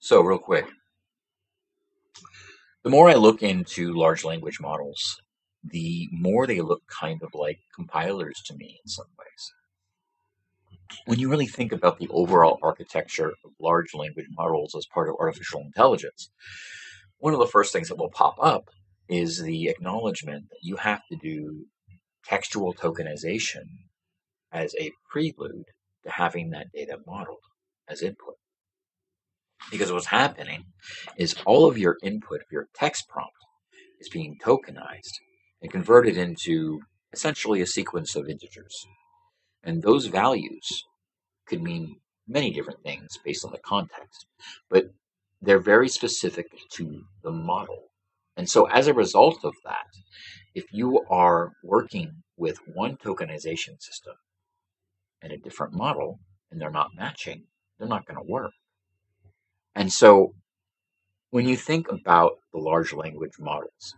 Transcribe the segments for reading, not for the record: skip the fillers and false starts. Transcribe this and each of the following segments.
So, real quick, the more I look into large language models, the more they look kind of like compilers to me in some ways. When you really think about the overall architecture of large language models as part of artificial intelligence, one of the first things that will pop up is the acknowledgement that you have to do textual tokenization as a prelude to having that data modeled as input. Because what's happening is all of your input of your text prompt is being tokenized and converted into essentially a sequence of integers. And those values could mean many different things based on the context, but they're very specific to the model. And so, as a result of that, if you are working with one tokenization system and a different model and they're not matching, they're not going to work. And so, when you think about the large language models,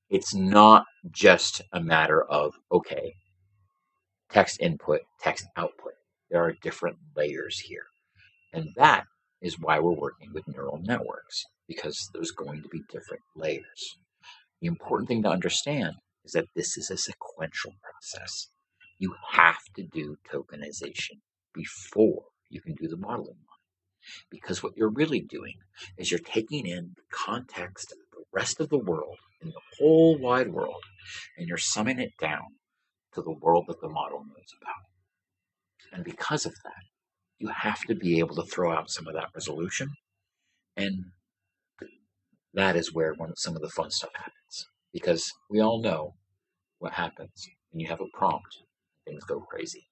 it's not just a matter of, okay, text input, text output. There are different layers here. And that is why we're working with neural networks, because there's going to be different layers. The important thing to understand is that this is a sequential process. You have to do tokenization before you can do the modeling. Because what you're really doing is you're taking in the context of the rest of the world, in the whole wide world, and you're summing it down to the world that the model knows about. And because of that, you have to be able to throw out some of that resolution. And that is where some of the fun stuff happens. Because we all know what happens when you have a prompt, things go crazy.